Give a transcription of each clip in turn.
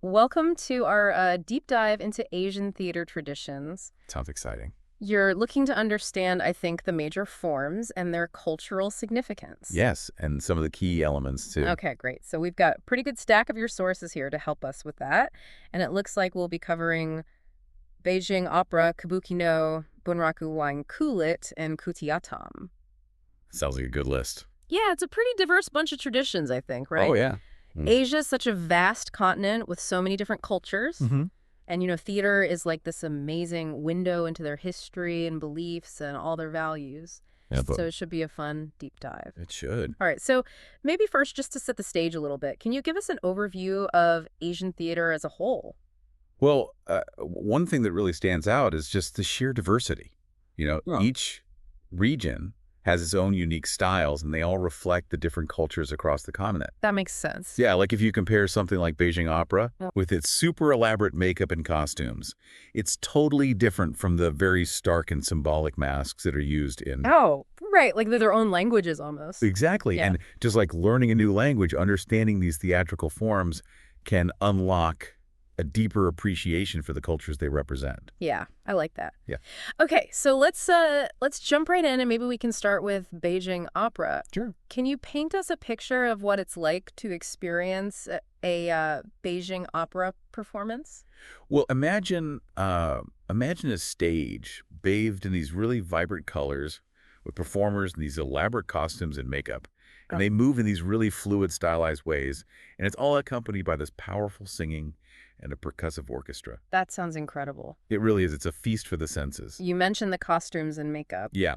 Welcome to our deep dive into Asian theater traditions. Sounds exciting. You're looking to understand, I think, the major forms and their cultural significance. Yes, and some of the key elements too. Okay, great. So we've got a pretty good stack of your sources here to help us with that. And it looks like we'll be covering Beijing Opera, Kabuki no, Bunraku Wayang Kulit, and Kutiatam. Sounds like a good list. Yeah, it's a pretty diverse bunch of traditions, I think, Oh, right? yeah. Mm. Asia's such a vast continent with so many different cultures. Mm-hmm. And, theater is like this amazing window into their history and beliefs and all their values. Yeah, but So it should be a fun deep dive. it should. All right, so maybe first, just to set the stage a little bit, can you give us an overview of Asian theater as a whole? Well, one thing that really stands out is just the sheer diversity. Oh. Each region has its own unique styles, and they all reflect the different cultures across the continent. That makes sense. Yeah, like if you compare something like Beijing Opera Yeah. with its super elaborate makeup and costumes, it's totally different from the very stark and symbolic masks that are used in... Oh, right, like they're their own languages almost. Exactly. Yeah. And just like learning a new language, understanding these theatrical forms can unlock a deeper appreciation for the cultures they represent. Yeah, I like that. Yeah. Okay, so let's jump right in and maybe we can start with Beijing Opera. Sure. Can you paint us a picture of what it's like to experience a Beijing Opera performance? Well, imagine a stage bathed in these really vibrant colors with performers in these elaborate costumes and makeup. Oh. And they move in these really fluid, stylized ways. And it's all accompanied by this powerful singing and a percussive orchestra. That sounds incredible. It really is. It's a feast for the senses. You mentioned the costumes and makeup. Yeah.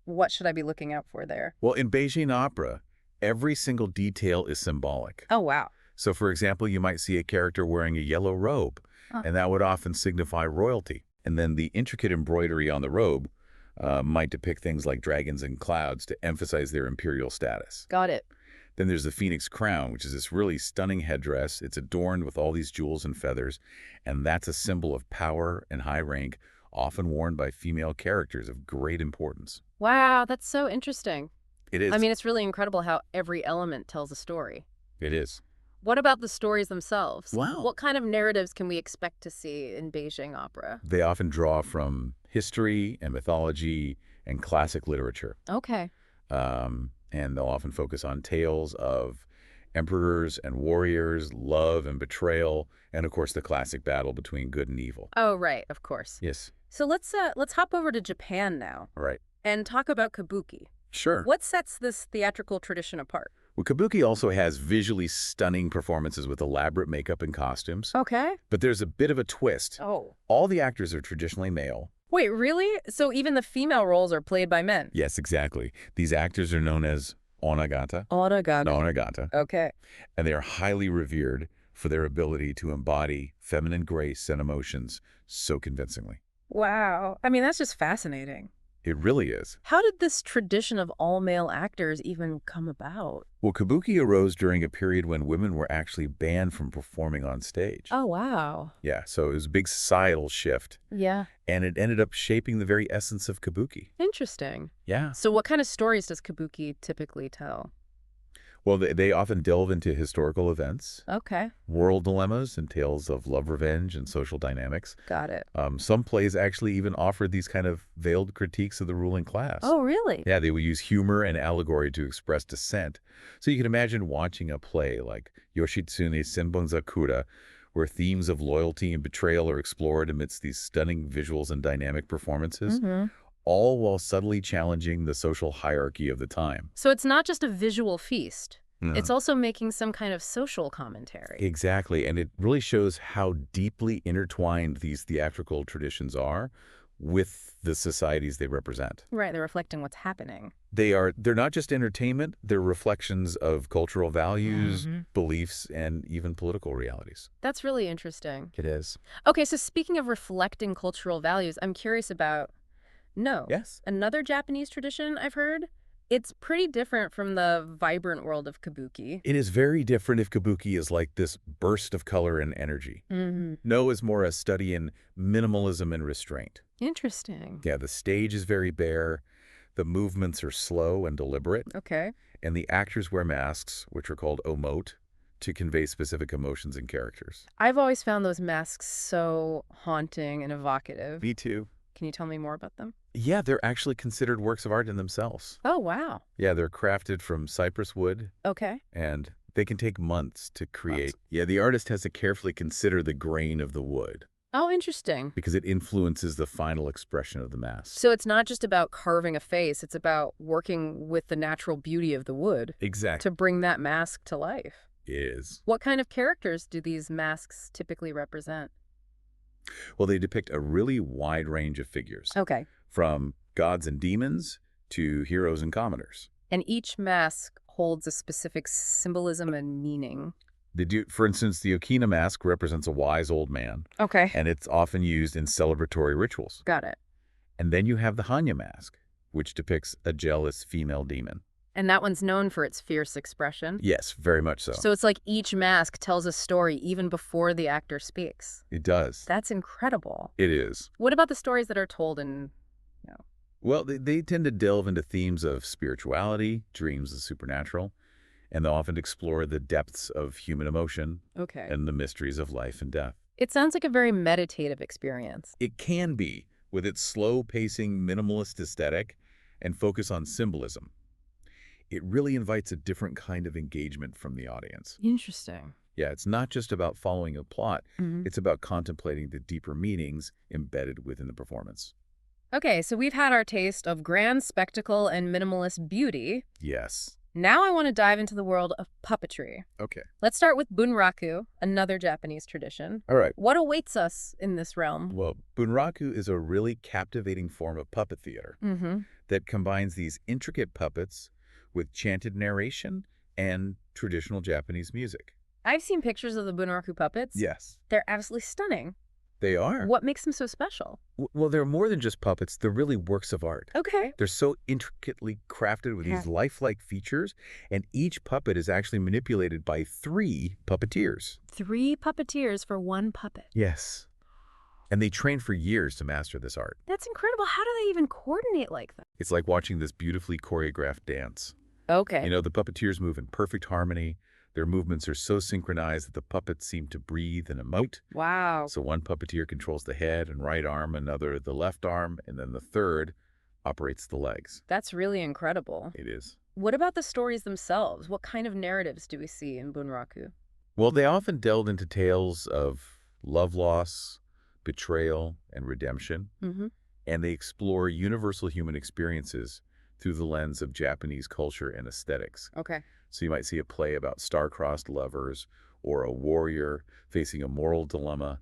What should I be looking out for there? Well, in Beijing Opera, every single detail is symbolic. Oh, wow. So, for example, you might see a character wearing a yellow robe, and that would often signify royalty. And then the intricate embroidery on the robe might depict things like dragons and clouds to emphasize their imperial status. Got it. Then there's the phoenix crown, which is this really stunning headdress. It's adorned with all these jewels and feathers, and that's a symbol of power and high rank, often worn by female characters of great importance. Wow, that's so interesting. It is. I mean, it's really incredible how every element tells a story. It is. What about the stories themselves? Wow. What kind of narratives can we expect to see in Beijing Opera? They often draw from history and mythology and classic literature. Okay. And they'll often focus on tales of emperors and warriors, love and betrayal, and of course the classic battle between good and evil. Oh, right, of course. Yes. So let's hop over to Japan now All right. and talk about Kabuki. Sure. What sets this theatrical tradition apart? Well, Kabuki also has visually stunning performances with elaborate makeup and costumes. Okay. But there's a bit of a twist. Oh. All the actors are traditionally male. Wait, really? So even the female roles are played by men? Yes, exactly. These actors are known as onagata. Onagata. Okay. And they are highly revered for their ability to embody feminine grace and emotions so convincingly. Wow. I mean, that's just fascinating. It really is. How did this tradition of all-male actors even come about? Well, Kabuki arose during a period when women were actually banned from performing on stage. Oh, wow. Yeah, so it was a big societal shift, Yeah. and it ended up shaping the very essence of Kabuki. Interesting. Yeah. So what kind of stories does Kabuki typically tell? Well, they often delve into historical events, Okay. world dilemmas, and tales of love, revenge, and social dynamics. Got it. Some plays actually even offered these kind of veiled critiques of the ruling class. Oh, really? Yeah, they would use humor and allegory to express dissent. So you can imagine watching a play like Yoshitsune Senbonzakura, where themes of loyalty and betrayal are explored amidst these stunning visuals and dynamic performances, all while subtly challenging the social hierarchy of the time. So it's not just a visual feast. No. It's also making some kind of social commentary. Exactly, and it really shows how deeply intertwined these theatrical traditions are with the societies they represent. Right, they're reflecting what's happening. They're not just entertainment, they're reflections of cultural values, beliefs, and even political realities. That's really interesting. It is. Okay, so speaking of reflecting cultural values, I'm curious about Yes. another Japanese tradition I've heard. It's pretty different from the vibrant world of Kabuki. It is very different if Kabuki is like this burst of color and energy. No is more a study in minimalism and restraint. Interesting. Yeah, the stage is very bare, the movements are slow and deliberate, Okay. and the actors wear masks, which are called omote, to convey specific emotions and characters. I've always found those masks so haunting and evocative. Me too. Can you tell me more about them? Yeah, they're actually considered works of art in themselves. Oh, wow. Yeah, they're crafted from cypress wood, Okay. and they can take months to create. Months. Yeah, the artist has to carefully consider the grain of the wood Oh, interesting. because it influences the final expression of the mask. So it's not just about carving a face, it's about working with the natural beauty of the wood Exactly. to bring that mask to life. Is. What kind of characters do these masks typically represent? Well, they depict a really wide range of figures, Okay. from gods and demons to heroes and commoners. And each mask holds a specific symbolism and meaning. For instance, the Okina mask represents a wise old man, Okay. and it's often used in celebratory rituals. Got it. And then you have the Hanya mask, which depicts a jealous female demon. And that one's known for its fierce expression. Yes, very much so. So it's like each mask tells a story even before the actor speaks. It does. That's incredible. It is. What about the stories that are told in, Well, they tend to delve into themes of spirituality, dreams, the supernatural, and they'll often explore the depths of human emotion Okay. and the mysteries of life and death. It sounds like a very meditative experience. It can be, with its slow-pacing, minimalist aesthetic and focus on symbolism. It really invites a different kind of engagement from the audience. Interesting. Yeah, it's not just about following a plot. Mhm. It's about contemplating the deeper meanings embedded within the performance. Okay, so we've had our taste of grand spectacle and minimalist beauty. Yes. Now I want to dive into the world of puppetry. Okay. Let's start with Bunraku, another Japanese tradition. All right. What awaits us in this realm? Well, Bunraku is a really captivating form of puppet theater Mm-hmm. that combines these intricate puppets with chanted narration and traditional Japanese music. I've seen pictures of the Bunraku puppets. Yes. They're absolutely stunning. They are. What makes them so special? Well, they're more than just puppets. They're really works of art. Okay. They're so intricately crafted with these lifelike features, and each puppet is actually manipulated by 3 puppeteers. 3 puppeteers for 1 puppet. Yes. And they train for years to master this art. That's incredible. How do they even coordinate like that? It's like watching this beautifully choreographed dance. Okay. You know, the puppeteers move in perfect harmony. Their movements are so synchronized that the puppets seem to breathe and emote. Wow. So one puppeteer controls the head and right arm, another the left arm, and then the third operates the legs. That's really incredible. It is. What about the stories themselves? What kind of narratives do we see in Bunraku? Well, they often delved into tales of love loss, betrayal, and redemption, Mm-hmm. and they explore universal human experiences through the lens of Japanese culture and aesthetics. Okay. So you might see a play about star-crossed lovers or a warrior facing a moral dilemma,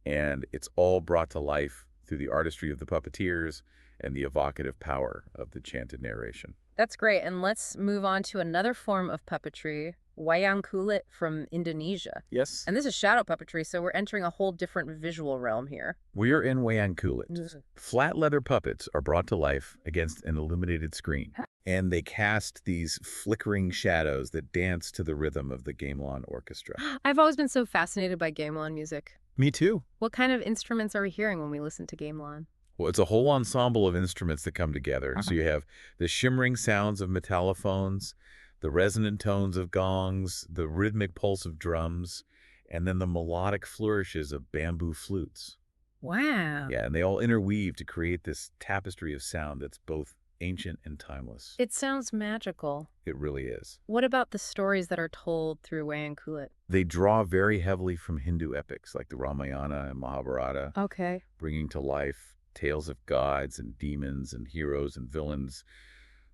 and it's all brought to life through the artistry of the puppeteers and the evocative power of the chanted narration. That's great. And let's move on to another form of puppetry, Wayang Kulit from Indonesia. Yes. And this is shadow puppetry, so we're entering a whole different visual realm here. We are in Wayang Kulit. Flat leather puppets are brought to life against an illuminated screen, and they cast these flickering shadows that dance to the rhythm of the gamelan orchestra. I've always been so fascinated by gamelan music. Me too. What kind of instruments are we hearing when we listen to gamelan? Well, it's a whole ensemble of instruments that come together. So you have the shimmering sounds of metallophones, the resonant tones of gongs, the rhythmic pulse of drums, and then the melodic flourishes of bamboo flutes. Wow. Yeah, and they all interweave to create this tapestry of sound that's both ancient and timeless. It sounds magical. It really is. What about the stories that are told through Wayang Kulit? They draw very heavily from Hindu epics like the Ramayana and Mahabharata, Okay. bringing to life tales of gods and demons and heroes and villains,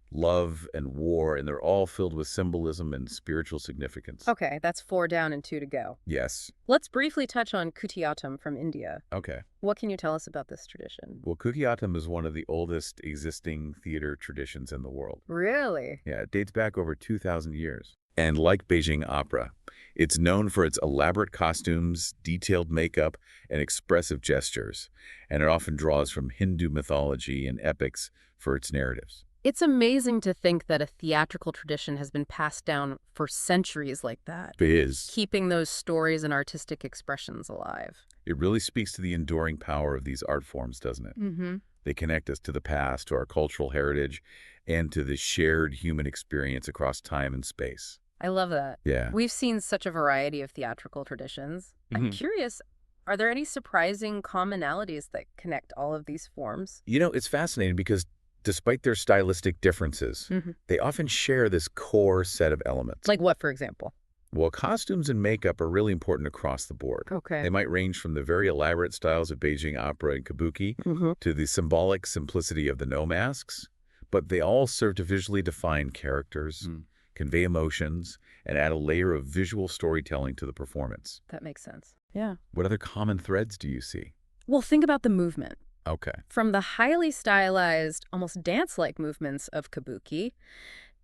love and war, and they're all filled with symbolism and spiritual significance. Okay, that's 4 down and 2 to go. Yes. Let's briefly touch on Kutiyattam from India. Okay. What can you tell us about this tradition? Well, Kukiyattam is one of the oldest existing theater traditions in the world. Really? Yeah, it dates back over 2,000 years. And like Beijing Opera, it's known for its elaborate costumes, detailed makeup, and expressive gestures, and it often draws from Hindu mythology and epics for its narratives. It's amazing to think that a theatrical tradition has been passed down for centuries like that, It is. keeping those stories and artistic expressions alive. It really speaks to the enduring power of these art forms, doesn't it? Mm-hmm. They connect us to the past, to our cultural heritage, and to the shared human experience across time and space. I love that. Yeah. We've seen such a variety of theatrical traditions. I'm curious, are there any surprising commonalities that connect all of these forms? It's fascinating because despite their stylistic differences, Hmm. they often share this core set of elements. Like what, for example? Well, costumes and makeup are really important across the board. Okay. They might range from the very elaborate styles of Beijing Opera and Kabuki Hmm. to the symbolic simplicity of the no masks, but they all serve to visually define characters, convey emotions, and add a layer of visual storytelling to the performance. That makes sense. Yeah. What other common threads do you see? Well, think about the movement. Okay. From the highly stylized, almost dance-like movements of Kabuki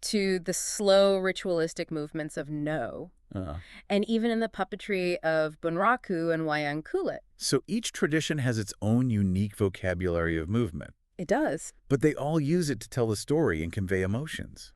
to the slow, ritualistic movements of No, Uh, and even in the puppetry of Bunraku and Wayang Kulit. so each tradition has its own unique vocabulary of movement, It does. but they all use it to tell the story and convey emotions.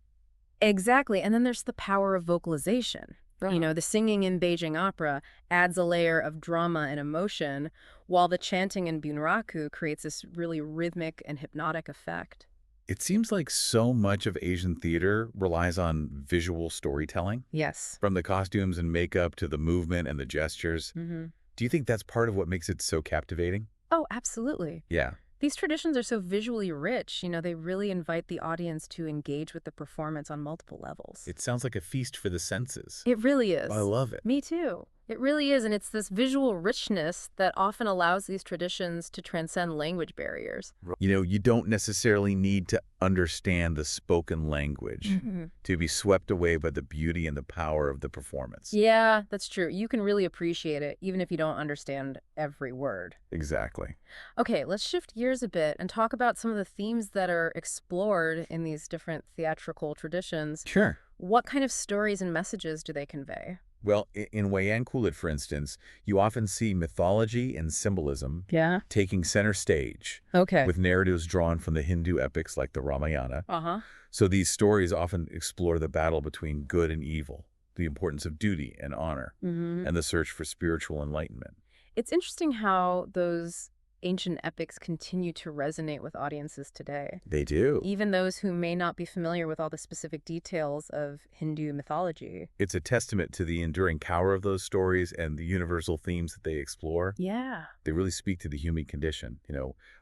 Exactly. And then there's the power of vocalization. The singing in Beijing Opera adds a layer of drama and emotion, while the chanting in Bunraku creates this really rhythmic and hypnotic effect. It seems like so much of Asian theater relies on visual storytelling, Yes. from the costumes and makeup to the movement and the gestures. Hmm. Do you think that's part of what makes it so captivating? Oh, absolutely. Yeah. These traditions are so visually rich, they really invite the audience to engage with the performance on multiple levels. It sounds like a feast for the senses. It really is. I love it. Me too. It really is, and it's this visual richness that often allows these traditions to transcend language barriers. You don't necessarily need to understand the spoken language to be swept away by the beauty and the power of the performance. Yeah, that's true. You can really appreciate it, even if you don't understand every word. Exactly. Okay, let's shift gears a bit and talk about some of the themes that are explored in these different theatrical traditions. Sure. What kind of stories and messages do they convey? Well, in Wayang Kulit, for instance, you often see mythology and symbolism Yeah. taking center stage, Okay. with narratives drawn from the Hindu epics like the Ramayana. Uh-huh. So these stories often explore the battle between good and evil, the importance of duty and honor, and the search for spiritual enlightenment. It's interesting how those ancient epics continue to resonate with audiences today, They do. even those who may not be familiar with all the specific details of Hindu mythology. It's a testament to the enduring power of those stories and the universal themes that they explore. Yeah. They really speak to the human condition,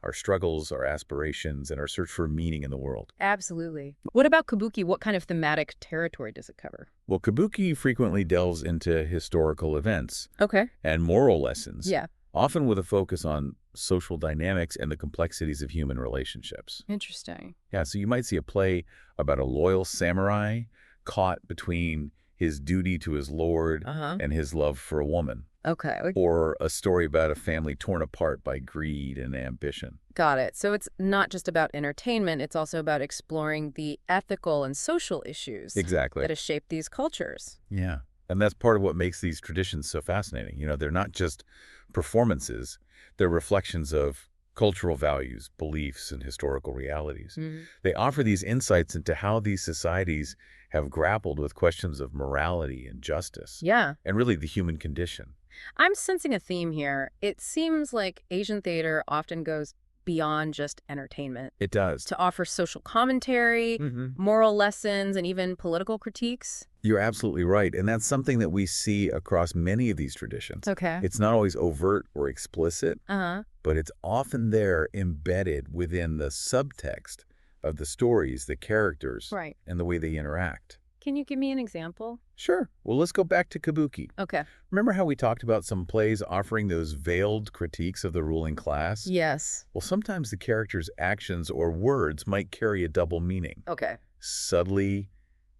our struggles, our aspirations, and our search for meaning in the world. Absolutely. What about Kabuki? What kind of thematic territory does it cover? Well, Kabuki frequently delves into historical events Okay. and moral lessons, Yeah. often with a focus on social dynamics and the complexities of human relationships. Interesting. Yeah, so you might see a play about a loyal samurai caught between his duty to his lord Uh-huh. and his love for a woman, Okay. or a story about a family torn apart by greed and ambition. Got it. So it's not just about entertainment, it's also about exploring the ethical and social issues Exactly. that have shaped these cultures. Yeah. And that's part of what makes these traditions so fascinating. They're not just performances, they're reflections of cultural values, beliefs, and historical realities. They offer these insights into how these societies have grappled with questions of morality and justice, Yeah. and really the human condition. I'm sensing a theme here. It seems like Asian theater often goes beyond just entertainment It does. to offer social commentary, Mhm. moral lessons, and even political critiques. You're absolutely right. And that's something that we see across many of these traditions. Okay. It's not always overt or explicit, Uh-huh. but it's often there embedded within the subtext of the stories, the characters, Right. and the way they interact. Can you give me an example? Sure. Well, let's go back to Kabuki. Okay. Remember how we talked about some plays offering those veiled critiques of the ruling class? Yes. Well, sometimes the characters' actions or words might carry a double meaning, Okay. subtly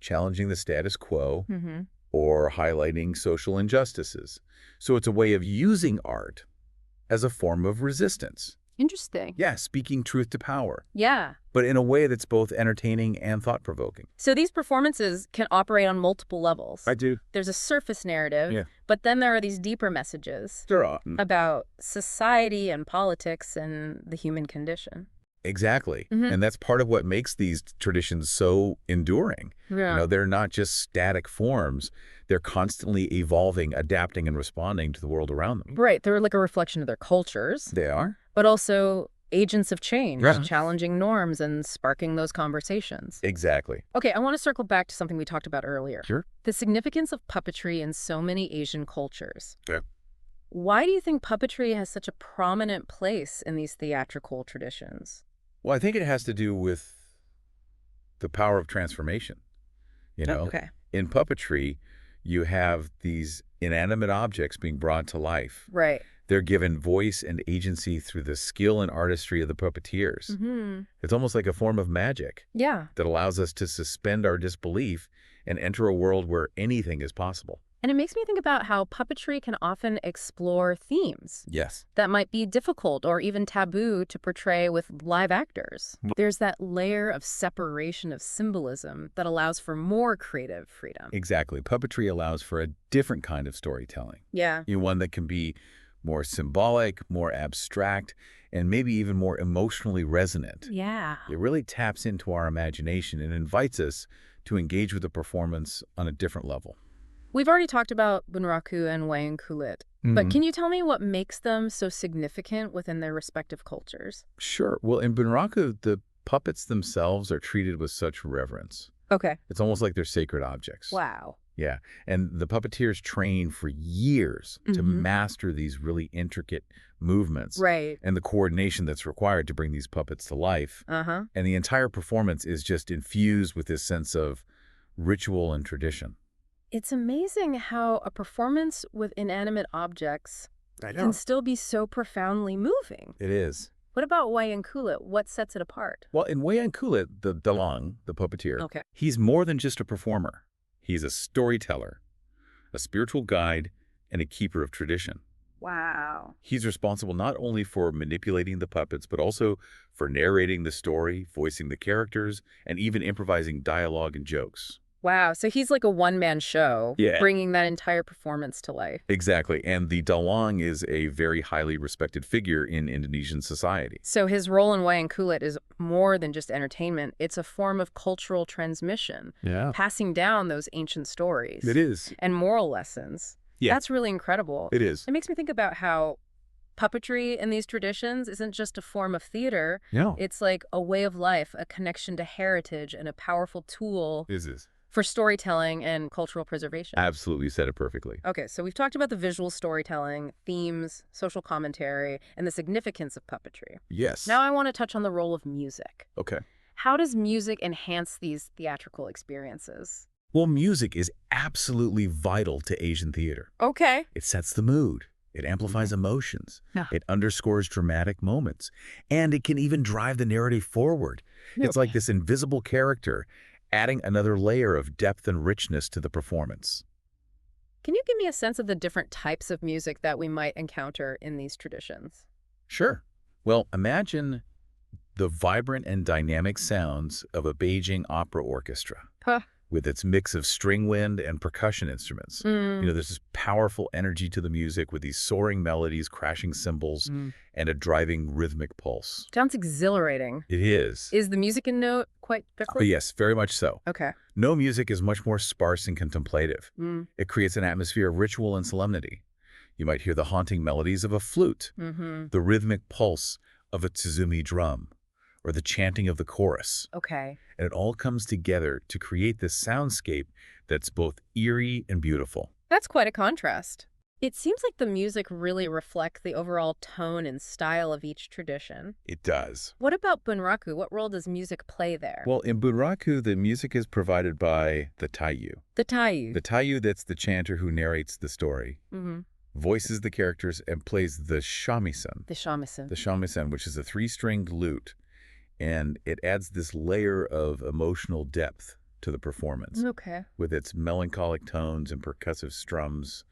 challenging the status quo Mm-hmm. or highlighting social injustices. So it's a way of using art as a form of resistance. Interesting. Yeah, speaking truth to power, Yeah. but in a way that's both entertaining and thought-provoking. So these performances can operate on multiple levels. do. There's a surface narrative, Yeah. but then there are these deeper messages There are. about society and politics and the human condition. Exactly. Mhm. And that's part of what makes these traditions so enduring. Yeah. They're not just static forms. They're constantly evolving, adapting, and responding to the world around them. Right. They're like a reflection of their cultures, They are. but also agents of change, Yeah. challenging norms and sparking those conversations. Exactly. Okay, I want to circle back to something we talked about earlier. Sure. The significance of puppetry in so many Asian cultures. Yeah. Why do you think puppetry has such a prominent place in these theatrical traditions? Well, I think it has to do with the power of transformation. You know, Okay. in puppetry, you have these inanimate objects being brought to life. Right. They're given voice and agency through the skill and artistry of the puppeteers. Mm-hmm. It's almost like a form of magic Yeah. that allows us to suspend our disbelief and enter a world where anything is possible. And it makes me think about how puppetry can often explore themes Yes. that might be difficult or even taboo to portray with live actors. There's that layer of separation of symbolism that allows for more creative freedom. Exactly. Puppetry allows for a different kind of storytelling. Yeah. One that can be more symbolic, more abstract, and maybe even more emotionally resonant. Yeah. It really taps into our imagination and invites us to engage with the performance on a different level. We've already talked about Bunraku and Wayang Kulit, but can you tell me what makes them so significant within their respective cultures? Sure. Well, in Bunraku, the puppets themselves are treated with such reverence. Okay. It's almost like they're sacred objects. Wow. Yeah. And the puppeteers train for years to master these really intricate movements. Right. And the coordination that's required to bring these puppets to life. Uh-huh. And the entire performance is just infused with this sense of ritual and tradition. It's amazing how a performance with inanimate objects can still be so profoundly moving. It is. What about Wayang Kulit? What sets it apart? Well, in Wayang Kulit, the dalang, the puppeteer, Okay. he's more than just a performer. He's a storyteller, a spiritual guide, and a keeper of tradition. Wow. He's responsible not only for manipulating the puppets, but also for narrating the story, voicing the characters, and even improvising dialogue and jokes. Wow. So he's like a one-man show, Yeah. bringing that entire performance to life. Exactly. And the dalang is a very highly respected figure in Indonesian society. So his role in Wayang Kulit is more than just entertainment. It's a form of cultural transmission, Yeah. passing down those ancient stories. It is. And moral lessons. Yeah. That's really incredible. It is. It makes me think about how puppetry in these traditions isn't just a form of theater. No. It's like a way of life, a connection to heritage, and a powerful tool Is. for storytelling and cultural preservation. Absolutely said it perfectly. Okay, so we've talked about the visual storytelling, themes, social commentary, and the significance of puppetry. Yes. Now I want to touch on the role of music. Okay. How does music enhance these theatrical experiences? Well, music is absolutely vital to Asian theater. Okay. It sets the mood. It amplifies emotions. Yeah. It underscores dramatic moments. And it can even drive the narrative forward. It's like this invisible character adding another layer of depth and richness to the performance. Can you give me a sense of the different types of music that we might encounter in these traditions? Sure. Well, imagine the vibrant and dynamic sounds of a Beijing opera orchestra. Huh. With its mix of string wind and percussion instruments. There's this powerful energy to the music with these soaring melodies, crashing cymbals, and a driving rhythmic pulse. Sounds exhilarating. It is. Is the music and note quite different? Yes, very much so. Okay. No music is much more sparse and contemplative. It creates an atmosphere of ritual and solemnity. You might hear the haunting melodies of a flute, the rhythmic pulse of a tsuzumi drum, or the chanting of the chorus. Okay. And it all comes together to create this soundscape that's both eerie and beautiful. That's quite a contrast. It seems like the music really reflects the overall tone and style of each tradition. It does. What about Bunraku? What role does music play there? Well, in Bunraku, the music is provided by the taiyu. The taiyu. The taiyu, that's the chanter who narrates the story, voices the characters, and plays the shamisen. The shamisen. The shamisen, which is a three-stringed lute. And it adds this layer of emotional depth to the performance. Okay. With its melancholic tones and percussive strums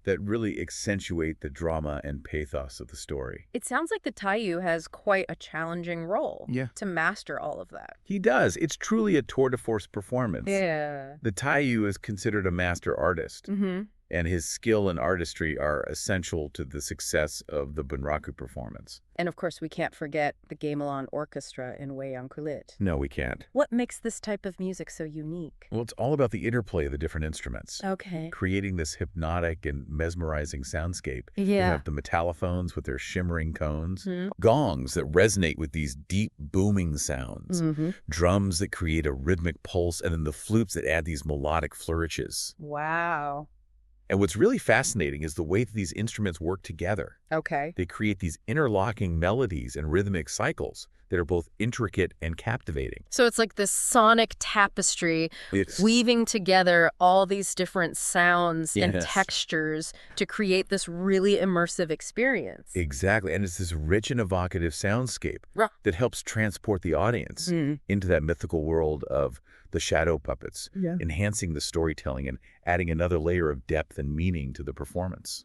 that really accentuate the drama and pathos of the story. It sounds like the taiyu has quite a challenging role to master all of that. He does. It's truly a tour de force performance. Yeah. The taiyu is considered a master artist. And his skill and artistry are essential to the success of the Bunraku performance. And of course, we can't forget the gamelan orchestra in Wayang Kulit. No, we can't. What makes this type of music so unique? Well, it's all about the interplay of the different instruments. Okay. Creating this hypnotic and mesmerizing soundscape. You Yeah. have the metallophones with their shimmering cones, Mhm. gongs that resonate with these deep booming sounds, Mm-hmm. drums that create a rhythmic pulse, and then the flutes that add these melodic flourishes. Wow. And what's really fascinating is the way that these instruments work together. Okay. They create these interlocking melodies and rhythmic cycles that are both intricate and captivating. So it's like this sonic tapestry weaving together all these different sounds and Yes. textures to create this really immersive experience. Exactly. And it's this rich and evocative soundscape Right. that helps transport the audience Mm. into that mythical world of the shadow puppets, Yeah. enhancing the storytelling and adding another layer of depth and meaning to the performance.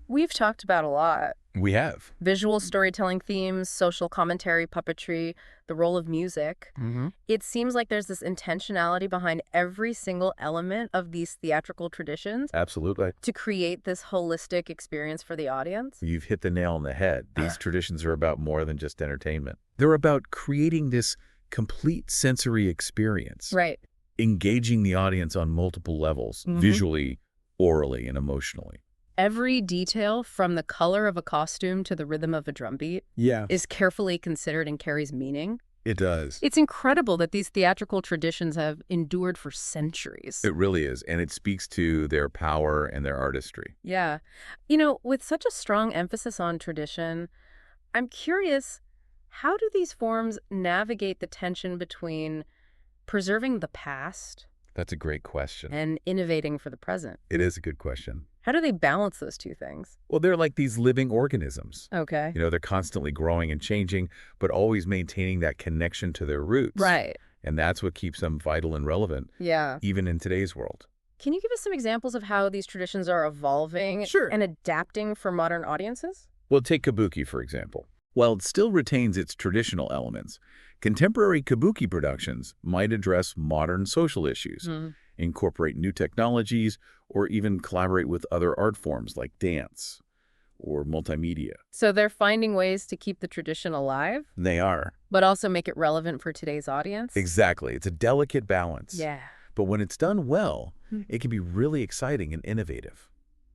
We've talked about a lot. We have. Visual storytelling themes, social commentary, puppetry, the role of music. Mm-hmm. It seems like there's this intentionality behind every single element of these theatrical traditions Absolutely. to create this holistic experience for the audience. You've hit the nail on the head. These traditions are about more than just entertainment. They're about creating this complete sensory experience, Right. engaging the audience on multiple levels, Mhm. visually, orally, and emotionally. Every detail, from the color of a costume to the rhythm of a drumbeat, Yeah, is carefully considered and carries meaning. it does. It's incredible that these theatrical traditions have endured for centuries. It really is, and it speaks to their power and their artistry. Yeah. With such a strong emphasis on tradition, I'm curious, how do these forms navigate the tension between preserving the past That's a great question. and innovating for the present? It is a good question. How do they balance those two things? Well, they're like these living organisms. Okay. They're constantly growing and changing, but always maintaining that connection to their roots. Right. And that's what keeps them vital and relevant, Yeah. even in today's world. Can you give us some examples of how these traditions are evolving Sure. and adapting for modern audiences? Well, take Kabuki, for example. While it still retains its traditional elements, contemporary Kabuki productions might address modern social issues, incorporate new technologies, or even collaborate with other art forms like dance or multimedia. So they're finding ways to keep the tradition alive, They are. but also make it relevant for today's audience? Exactly. It's a delicate balance. Yeah. But when it's done well, Hmm. it can be really exciting and innovative.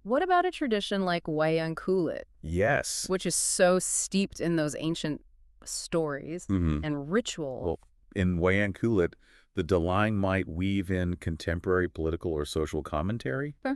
What about a tradition like Wayang Kulit, Yes. which is so steeped in those ancient stories Mhm. and ritual? Well, in Wayang Kulit, the Dalang might weave in contemporary political or social commentary, Huh.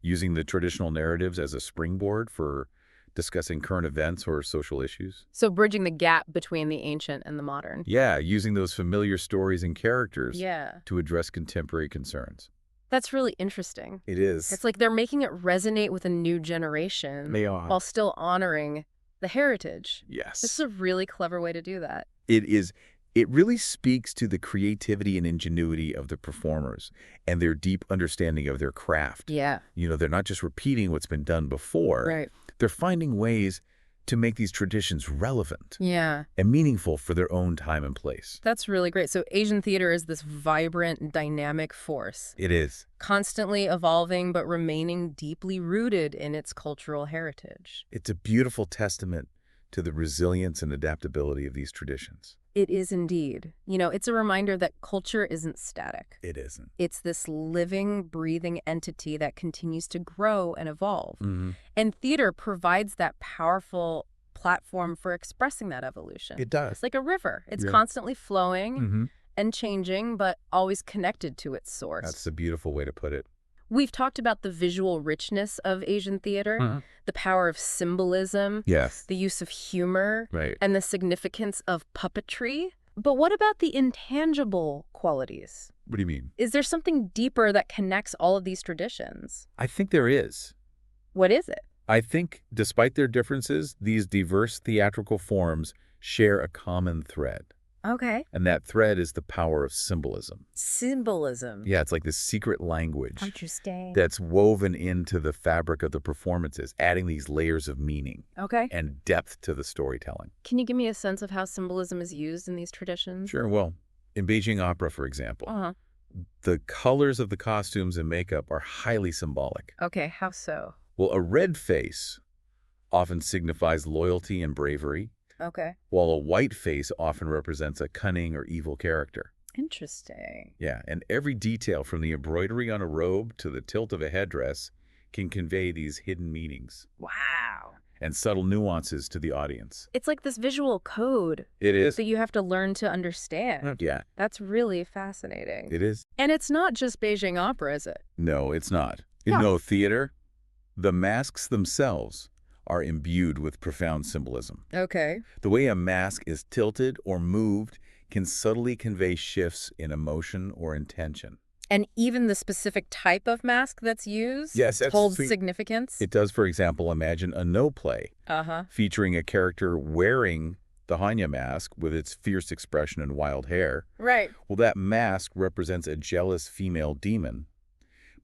using the traditional narratives as a springboard for discussing current events or social issues. So bridging the gap between the ancient and the modern. Yeah, using those familiar stories and characters Yeah. to address contemporary concerns. That's really interesting. It is. It's like they're making it resonate with a new generation They are. while still honoring the heritage. Yes. This is a really clever way to do that. It is. It really speaks to the creativity and ingenuity of the performers and their deep understanding of their craft. Yeah. They're not just repeating what's been done before. Right. They're finding ways to make these traditions relevant Yeah. and meaningful for their own time and place. That's really great. So Asian theater is this vibrant, dynamic force, It is. constantly evolving but remaining deeply rooted in its cultural heritage. It's a beautiful testament to the resilience and adaptability of these traditions. It is indeed. It's a reminder that culture isn't static. It isn't. It's this living, breathing entity that continues to grow and evolve. Mm-hmm. And theater provides that powerful platform for expressing that evolution. It does. It's like a river. It's Yeah. constantly flowing Mm-hmm. and changing, but always connected to its source. That's a beautiful way to put it. We've talked about the visual richness of Asian theater, Mhm. the power of symbolism, Yes. the use of humor, Right. and the significance of puppetry. But what about the intangible qualities? What do you mean? Is there something deeper that connects all of these traditions? I think there is. What is it? I think, despite their differences, these diverse theatrical forms share a common thread. Okay. And that thread is the power of symbolism. Symbolism. Yeah, it's like this secret language Interesting. that's woven into the fabric of the performances, adding these layers of meaning Okay. and depth to the storytelling. Can you give me a sense of how symbolism is used in these traditions? Sure, well, in Beijing Opera, for example, Uh-huh. The colors of the costumes and makeup are highly symbolic. Okay, how so? Well, a red face often signifies loyalty and bravery, Okay. while a white face often represents a cunning or evil character. Interesting. Yeah, and every detail from the embroidery on a robe to the tilt of a headdress can convey these hidden meanings Wow. and subtle nuances to the audience. It's like this visual code It is. that you have to learn to understand. Yeah, That's really fascinating. it is. And it's not just Beijing opera, is it? No, it's not. In Yeah. no theater, the masks themselves are imbued with profound symbolism. Okay. The way a mask is tilted or moved can subtly convey shifts in emotion or intention. And even the specific type of mask that's used Yes, that's holds sweet. significance? It does, for example, imagine a no play Uh-huh. featuring a character wearing the Hanya mask with its fierce expression and wild hair. Right. Well, that mask represents a jealous female demon,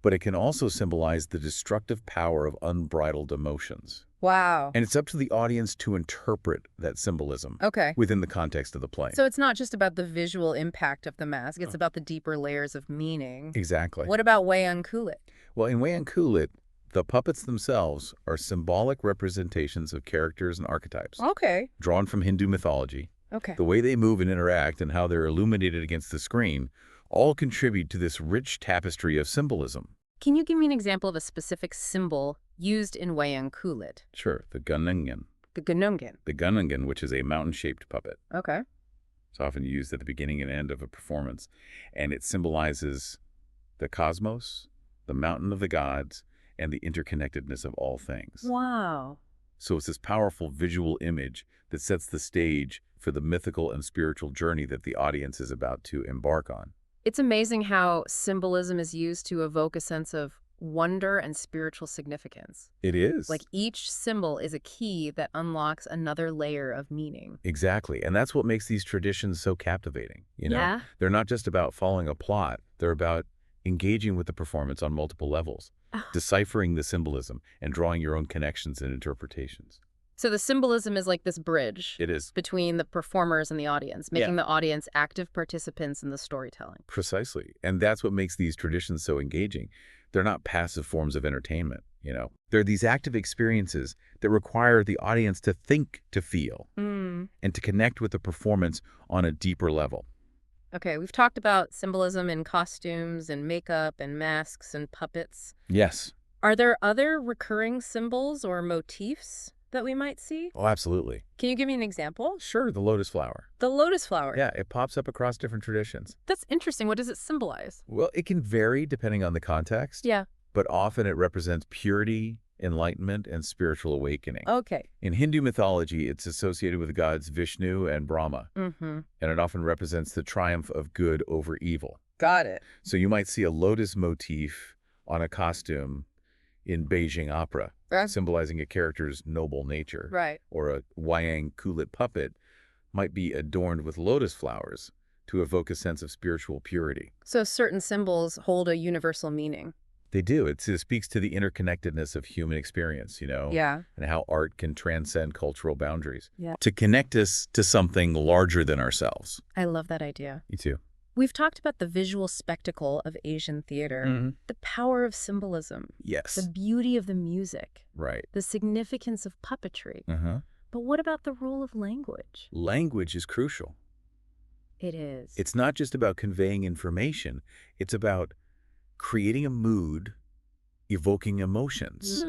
but it can also symbolize the destructive power of unbridled emotions. Wow. And it's up to the audience to interpret that symbolism Okay. within the context of the play. So it's not just about the visual impact of the mask, it's about the deeper layers of meaning. Exactly. What about Wayang Kulit? Well, in Wayang Kulit, the puppets themselves are symbolic representations of characters and archetypes, Okay. drawn from Hindu mythology. Okay. The way they move and interact and how they're illuminated against the screen all contribute to this rich tapestry of symbolism. Can you give me an example of a specific symbol used in Wayang Kulit? Sure, the gunungen. The Gunungen. The gunungen, which is a mountain-shaped puppet. Okay. It's often used at the beginning and end of a performance, and it symbolizes the cosmos, the mountain of the gods, and the interconnectedness of all things. Wow. So it's this powerful visual image that sets the stage for the mythical and spiritual journey that the audience is about to embark on. It's amazing how symbolism is used to evoke a sense of wonder and spiritual significance. It is. Like each symbol is a key that unlocks another layer of meaning. Exactly. And that's what makes these traditions so captivating. Yeah. They're not just about following a plot. They're about engaging with the performance on multiple levels, deciphering the symbolism, and drawing your own connections and interpretations. So the symbolism is like this bridge It is. between the performers and the audience, making Yeah. the audience active participants in the storytelling. Precisely. And that's what makes these traditions so engaging. They're not passive forms of entertainment, They're these active experiences that require the audience to think, to feel, and to connect with the performance on a deeper level. Okay, we've talked about symbolism in costumes and makeup and masks and puppets. Yes. Are there other recurring symbols or motifs that we might see? Oh, absolutely. Can you give me an example? Sure, the lotus flower. The lotus flower. Yeah, it pops up across different traditions. That's interesting. What does it symbolize? Well, it can vary depending on the context, Yeah. but often it represents purity, enlightenment, and spiritual awakening. Okay. In Hindu mythology, it's associated with the gods Vishnu and Brahma, Mm-hmm. and it often represents the triumph of good over evil. Got it. So you might see a lotus motif on a costume in Beijing Opera, symbolizing a character's noble nature. Right. Or a Wayang Kulit puppet might be adorned with lotus flowers to evoke a sense of spiritual purity. So certain symbols hold a universal meaning. They do. It speaks to the interconnectedness of human experience, Yeah. and how art can transcend cultural boundaries. Yeah. To connect us to something larger than ourselves. I love that idea. Me too. We've talked about the visual spectacle of Asian theater, the power of symbolism, Yes. the beauty of the music, Right. the significance of puppetry. But what about the role of language? Language is crucial. It is. It's not just about conveying information. It's about creating a mood, evoking emotions,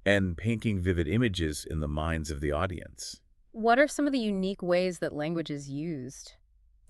and painting vivid images in the minds of the audience. What are some of the unique ways that language is used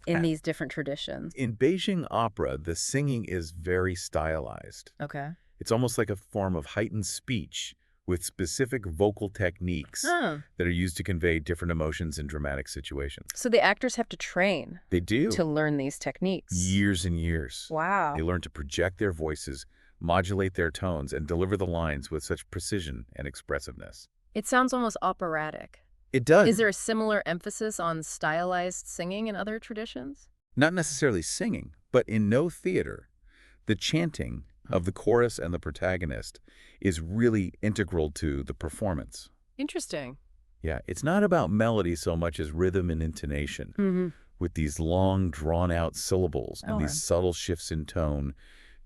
in these different traditions? In Beijing opera, the singing is very stylized. Okay. It's almost like a form of heightened speech with specific vocal techniques that are used to convey different emotions in dramatic situations. So the actors have to train They do. to learn these techniques. Years and years. Wow. They learn to project their voices, modulate their tones, and deliver the lines with such precision and expressiveness. It sounds almost operatic. It does. Is there a similar emphasis on stylized singing in other traditions? Not necessarily singing, but in no theater, the chanting of the chorus and the protagonist is really integral to the performance. Interesting. Yeah, it's not about melody so much as rhythm and intonation. with these long, drawn-out syllables and Oh, these subtle shifts in tone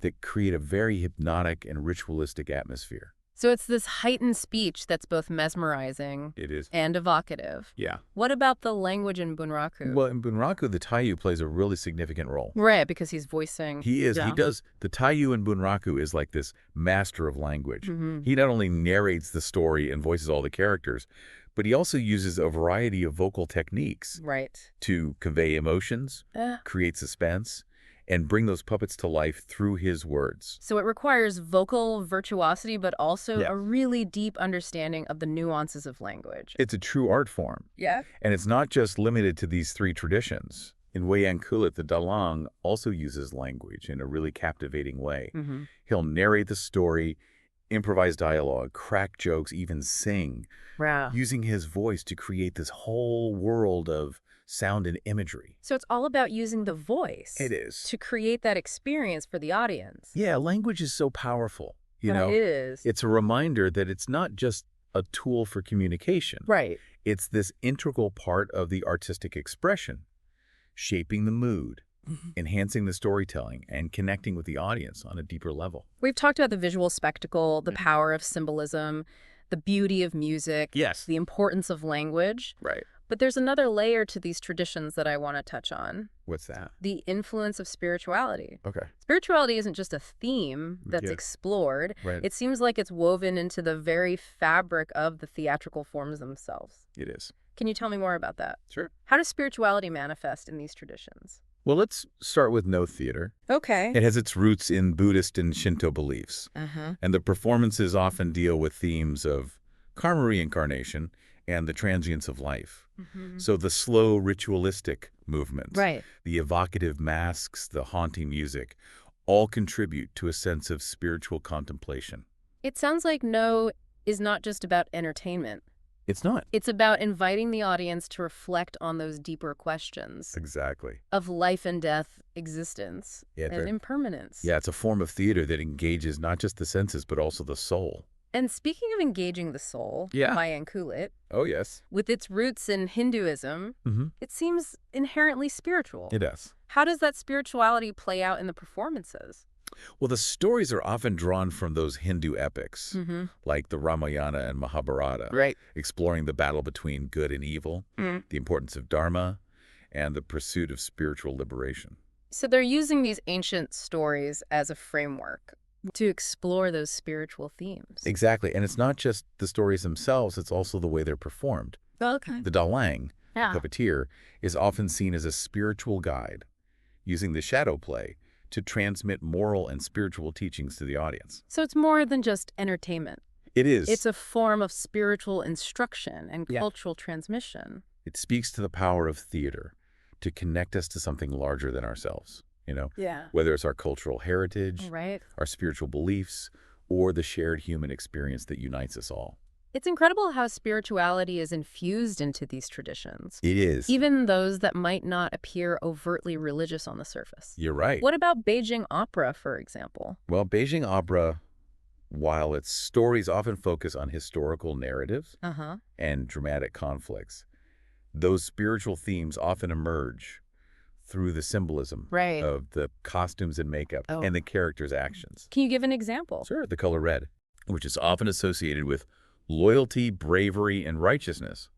that create a very hypnotic and ritualistic atmosphere. so it's this heightened speech that's both mesmerizing It is. and evocative. Yeah. What about the language in Bunraku? Well, in Bunraku, the Taiyu plays a really significant role. Right, because he's voicing. He is. He Yeah. does. The Taiyu in Bunraku is like this master of language. Mhm. He not only narrates the story and voices all the characters, but he also uses a variety of vocal techniques Right. to convey emotions, create suspense, and bring those puppets to life through his words. So it requires vocal virtuosity, but also Yeah. a really deep understanding of the nuances of language. It's a true art form. Yeah. And it's not just limited to these three traditions. In Wayang Kulit, the dalang also uses language in a really captivating way. Mm-hmm. He'll narrate the story, improvise dialogue, crack jokes, even sing, Wow. using his voice to create this whole world of sound and imagery. So it's all about using the voice It is. to create that experience for the audience. Yeah, language is so powerful. You know, It is. it's a reminder that it's not just a tool for communication. Right. It's this integral part of the artistic expression, shaping the mood, enhancing the storytelling, and connecting with the audience on a deeper level. We've talked about the visual spectacle, the power of symbolism, the beauty of music, Yes. the importance of language. Right. But there's another layer to these traditions that I want to touch on. What's that? The influence of spirituality. Okay. Spirituality isn't just a theme that's Yeah. explored. Right. It seems like it's woven into the very fabric of the theatrical forms themselves. It is. Can you tell me more about that? Sure. How does spirituality manifest in these traditions? Well, let's start with no theater. Okay. It has its roots in Buddhist and Shinto beliefs, Uh-huh. and the performances often deal with themes of karma reincarnation and the transience of life. Mm-hmm. So the slow ritualistic movements, Right. the evocative masks, the haunting music, all contribute to a sense of spiritual contemplation. It sounds like No is not just about entertainment. It's not. It's about inviting the audience to reflect on those deeper questions Exactly. of life and death, existence, Yeah, and impermanence. yeah, it's a form of theater that engages not just the senses, but also the soul. And speaking of engaging the soul, Yeah. Wayang Kulit, Oh, yes. with its roots in Hinduism, Mm-hmm. it seems inherently spiritual. It does. How does that spirituality play out in the performances? Well, the stories are often drawn from those Hindu epics, Mm-hmm. like the Ramayana and Mahabharata, Right. exploring the battle between good and evil, Mm. the importance of dharma, and the pursuit of spiritual liberation. So they're using these ancient stories as a framework to explore those spiritual themes. Exactly. And it's not just the stories themselves, it's also the way they're performed. Okay. The dalang, Yeah. puppeteer, is often seen as a spiritual guide, using the shadow play to transmit moral and spiritual teachings to the audience. So it's more than just entertainment. It is. It's a form of spiritual instruction and Yeah. cultural transmission. It speaks to the power of theater to connect us to something larger than ourselves, Yeah. whether it's our cultural heritage, Right. our spiritual beliefs, or the shared human experience that unites us all. It's incredible how spirituality is infused into these traditions, It is. even those that might not appear overtly religious on the surface. You're right. What about Beijing Opera, for example? Well, Beijing Opera, while its stories often focus on historical narratives Uh-huh. and dramatic conflicts, those spiritual themes often emerge through the symbolism Right. of the costumes and makeup Oh. and the characters' actions. Can you give an example? Sure, the color red, which is often associated with loyalty, bravery, and righteousness,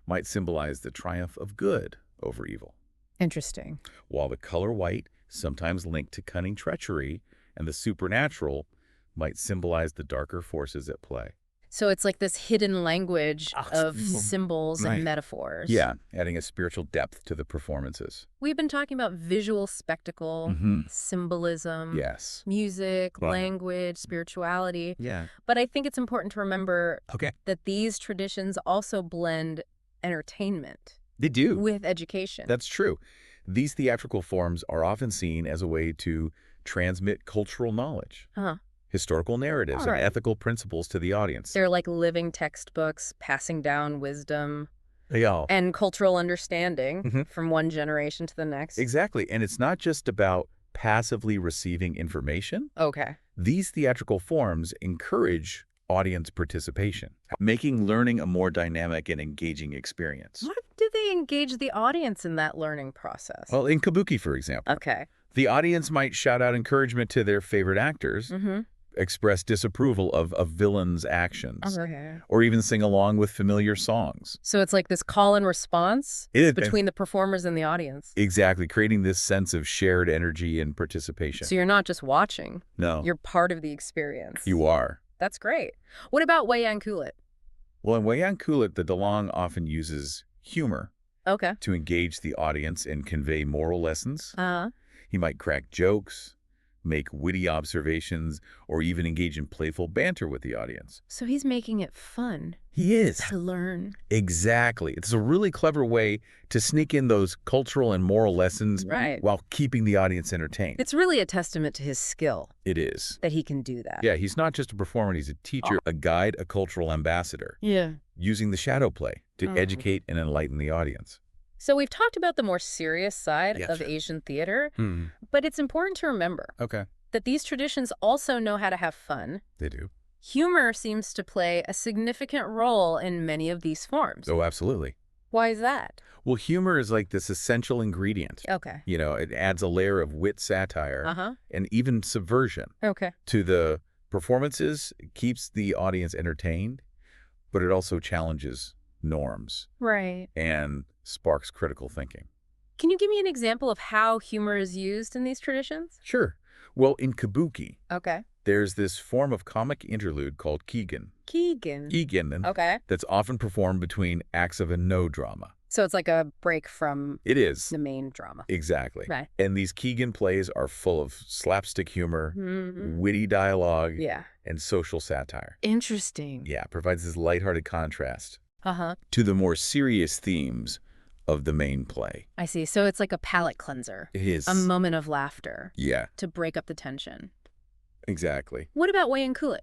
might symbolize the triumph of good over evil, Interesting. while the color white, sometimes linked to cunning treachery and the supernatural, might symbolize the darker forces at play. So it's like this hidden language of s- symbols right. and metaphors. Yeah, adding a spiritual depth to the performances. We've been talking about visual spectacle, symbolism, Yes. music, Right. language, spirituality. Yeah. But I think it's important to remember Okay. that these traditions also blend entertainment They do. with education. That's true. These theatrical forms are often seen as a way to transmit cultural knowledge, Uh-huh. historical narratives, All right. and ethical principles to the audience. They're like living textbooks, passing down wisdom Yeah. and cultural understanding Mhm. from one generation to the next. Exactly. And it's not just about passively receiving information. Okay. These theatrical forms encourage audience participation, making learning a more dynamic and engaging experience. do they engage the audience in that learning process? Well, in Kabuki, for example, Okay. the audience might shout out encouragement to their favorite actors, Mm-hmm. express disapproval of a villain's actions, Okay. or even sing along with familiar songs. So it's like this call and response It, between the performers and the audience. exactly, creating this sense of shared energy and participation. So you're not just watching. No, You're part of the experience. you are. That's great. What about Wayang Kulit? Well, in Wayang Kulit, the Dalong often uses humor Okay. to engage the audience and convey moral lessons. Uh-huh. He might crack jokes, make witty observations, or even engage in playful banter with the audience. So he's making it fun He is. to learn. Exactly. It's a really clever way to sneak in those cultural and moral lessons Right. while keeping the audience entertained. It's really a testament to his skill It is. that he can do that. Yeah, he's not just a performer, he's a teacher, a guide, a cultural ambassador, Yeah. using the shadow play to Oh. educate and enlighten the audience. So we've talked about the more serious side Yes. of Asian theater, Hmm. but it's important to remember Okay. that these traditions also know how to have fun. They do. Humor seems to play a significant role in many of these forms. Oh, absolutely. Why is that? Well, humor is like this essential ingredient. Okay. You know, it adds a layer of wit, satire, Uh-huh. and even subversion Okay. to the performances. It keeps the audience entertained, but it also challenges norms Right. and sparks critical thinking. Can you give me an example of how humor is used in these traditions? Sure. Well, in Kabuki, Okay. there's this form of comic interlude called Keegan. Keegan. Okay. That's often performed between acts of a no drama. So it's like a break from It is. the main drama. Exactly. Right. And these Keegan plays are full of slapstick humor, Mhm. witty dialogue, Yeah. and social satire. Interesting. Yeah, provides this lighthearted contrast Uh-huh. to the more serious themes of the main play. I see. So it's like a palate cleanser, It is. a moment of laughter Yeah, to break up the tension. exactly. What about Wayang Kulit?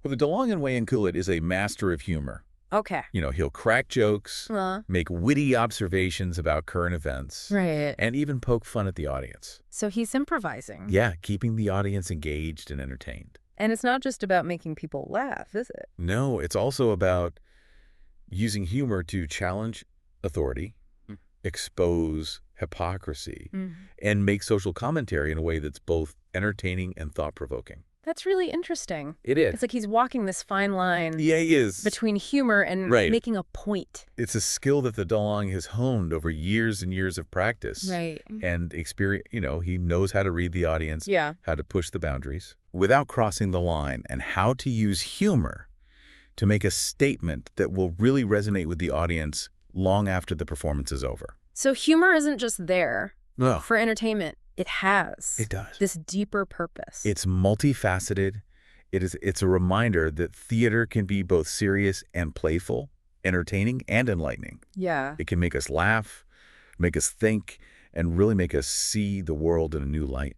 Well, the Dalong in Wayang Kulit is a master of humor. Okay. You know, he'll crack jokes, make witty observations about current events, Right. and even poke fun at the audience. So he's improvising. Yeah, keeping the audience engaged and entertained. And it's not just about making people laugh, is it? No, it's also about using humor to challenge authority, expose hypocrisy, and make social commentary in a way that's both entertaining and thought-provoking. That's really interesting. It is. It's like he's walking this fine line Yeah, he is. between humor and Right. making a point. It's a skill that the Dalong has honed over years and years of practice. Right. And experience, you know, he knows how to read the audience, Yeah. how to push the boundaries without crossing the line, and how to use humor to make a statement that will really resonate with the audience long after the performance is over. So humor isn't just there No, for entertainment. It has it does. this deeper purpose. It's multifaceted. It's a reminder that theater can be both serious and playful, entertaining and enlightening. Yeah. It can make us laugh, make us think, and really make us see the world in a new light.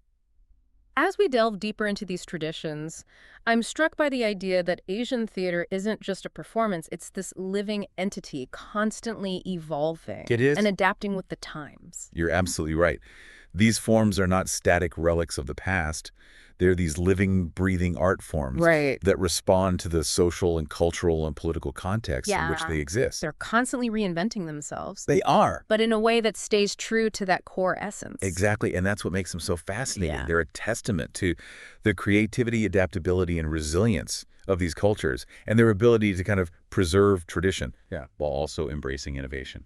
As we delve deeper into these traditions, I'm struck by the idea that Asian theater isn't just a performance, it's this living entity constantly evolving It is. and adapting with the times. You're absolutely right. These forms are not static relics of the past. They're these living, breathing art forms Right. that respond to the social and cultural and political context in which Yeah. they exist. They're constantly reinventing themselves, They are. but in a way that stays true to that core essence. Exactly, and that's what makes them so fascinating. Yeah. They're a testament to the creativity, adaptability, and resilience of these cultures, and their ability to kind of preserve tradition while also embracing innovation.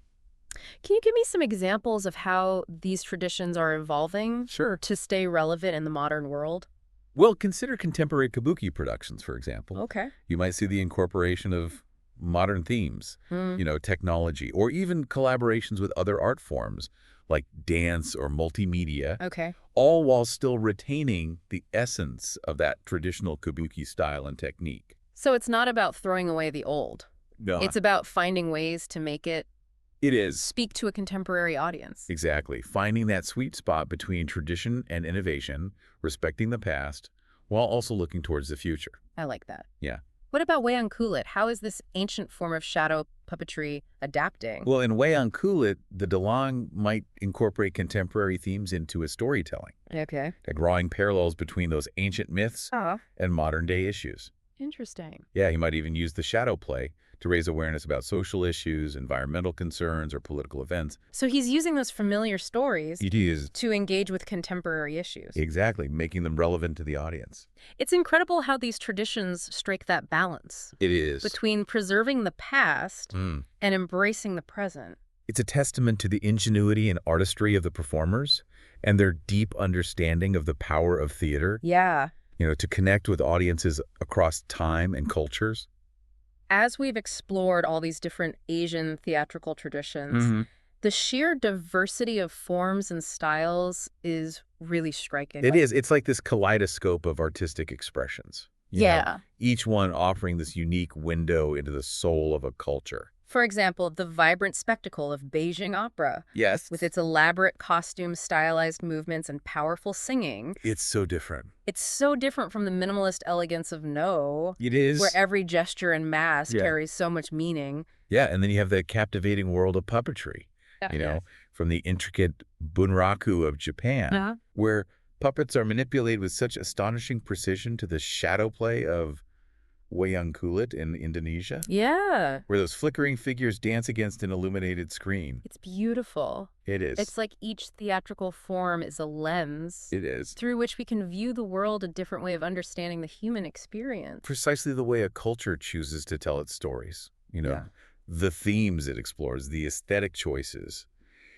Can you give me some examples of how these traditions are evolving Sure. to stay relevant in the modern world? Well, consider contemporary Kabuki productions, for example. Okay. You might see the incorporation of modern themes, you know, technology, or even collaborations with other art forms like dance or multimedia, Okay. all while still retaining the essence of that traditional Kabuki style and technique. So it's not about throwing away the old. No, It's about finding ways to make it it is. speak to a contemporary audience. Exactly. Finding that sweet spot between tradition and innovation, respecting the past, while also looking towards the future. I like that. Yeah. What about Wayang Kulit? How is this ancient form of shadow puppetry adapting? Well, in Wayang Kulit, the Dalong might incorporate contemporary themes into his storytelling, Okay. drawing parallels between those ancient myths Oh, and modern-day issues. interesting. Yeah, he might even use the shadow play to raise awareness about social issues, environmental concerns, or political events. So he's using those familiar stories It is to engage with contemporary issues. exactly making them relevant to the audience. It's incredible how these traditions strike that balance It is. between preserving the past and embracing the present. It's a testament to the ingenuity and artistry of the performers and their deep understanding of the power of theater, Yeah. to connect with audiences across time and cultures. As we've explored all these different Asian theatrical traditions, the sheer diversity of forms and styles is really striking. It is. It's like this kaleidoscope of artistic expressions. Each one offering this unique window into the soul of a culture. For example, the vibrant spectacle of Beijing Opera, Yes. with its elaborate costumes, stylized movements, and powerful singing. It's so different. It's so different from the minimalist elegance of No, It is. where every gesture and mask Yeah. carries so much meaning. Yeah, and then you have the captivating world of puppetry, from the intricate Bunraku of Japan, where puppets are manipulated with such astonishing precision to the shadow play of Wayang Kulit in Indonesia, Yeah. where those flickering figures dance against an illuminated screen. It's beautiful. It is. It's like each theatrical form is a lens It is. through which we can view the world, a different way of understanding the human experience. Precisely the way a culture chooses to tell its stories. The themes it explores, the aesthetic choices.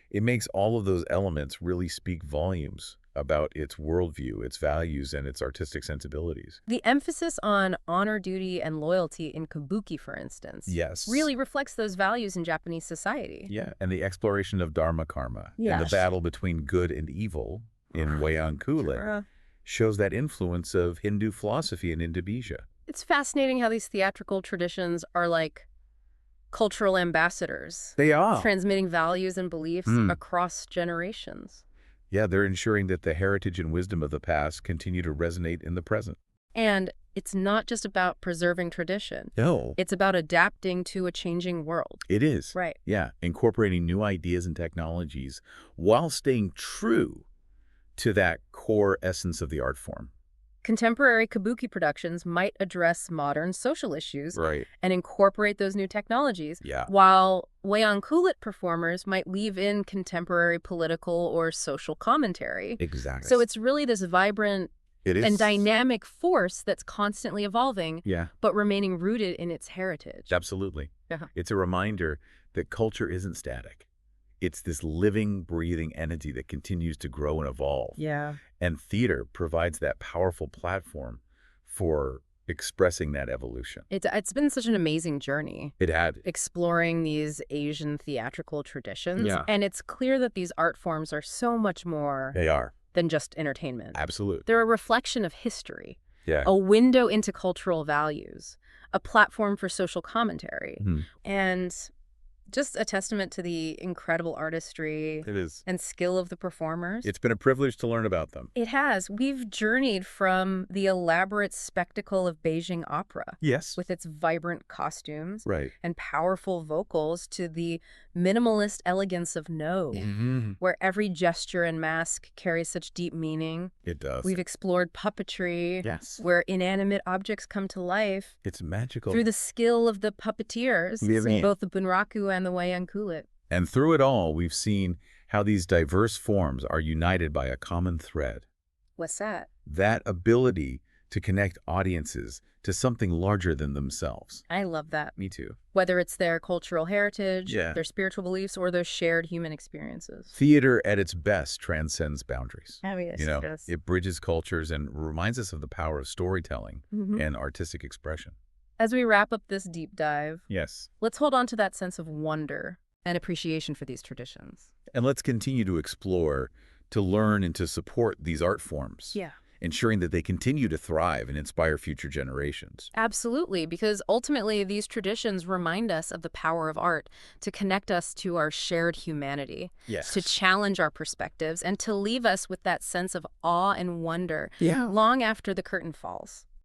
It makes all of those elements really speak volumes about its worldview, its values, and its artistic sensibilities. The emphasis on honor, duty, and loyalty in Kabuki, for instance, Yes. really reflects those values in Japanese society. Yeah, and the exploration of Dharma karma and the Yes. battle between good and evil in Wayang Kulit shows that influence of Hindu philosophy in Indonesia. It's fascinating how these theatrical traditions are like cultural ambassadors, They are. transmitting values and beliefs across generations. Yeah, they're ensuring that the heritage and wisdom of the past continue to resonate in the present. And it's not just about preserving tradition. No. It's about adapting to a changing world. It is. Right. Yeah, incorporating new ideas and technologies while staying true to that core essence of the art form. Contemporary Kabuki productions might address modern social issues Right. and incorporate those new technologies, Yeah. while Wayang Kulit performers might weave in contemporary political or social commentary. Exactly. So it's really this vibrant it is. and dynamic force that's constantly evolving, Yeah, but remaining rooted in its heritage. absolutely. Yeah. It's a reminder that culture isn't static. It's this living, breathing entity that continues to grow and evolve. Yeah. And theater provides that powerful platform for expressing that evolution. It's been such an amazing journey, It had. exploring these Asian theatrical traditions. Yeah. And it's clear that these art forms are so much more They are. than just entertainment. Absolute. They're a reflection of history, Yeah. a window into cultural values, a platform for social commentary, Mhm. and just a testament to the incredible artistry It is. and skill of the performers. It's been a privilege to learn about them. It has. We've journeyed from the elaborate spectacle of Beijing Opera, Yes. with its vibrant costumes Right. and powerful vocals, to the minimalist elegance of No, where every gesture and mask carries such deep meaning. It does. We've explored puppetry, Yes. where inanimate objects come to life It's magical. through the skill of the puppeteers, Yeah. both the Bunraku and the Wayang Kulit. And through it all, we've seen how these diverse forms are united by a common thread. What's that? That ability to connect audiences to something larger than themselves. I love that. Me too. Whether it's their cultural heritage, Yeah. their spiritual beliefs, or their shared human experiences. Theater at its best transcends boundaries. Oh, yes. It bridges cultures and reminds us of the power of storytelling Mhm. and artistic expression. As we wrap up this deep dive, Yes. let's hold on to that sense of wonder and appreciation for these traditions. And let's continue to explore, to learn, and to support these art forms. Yeah. Ensuring that they continue to thrive and inspire future generations. Absolutely, because ultimately these traditions remind us of the power of art to connect us to our shared humanity, Yes. to challenge our perspectives, and to leave us with that sense of awe and wonder Yeah. long after the curtain falls.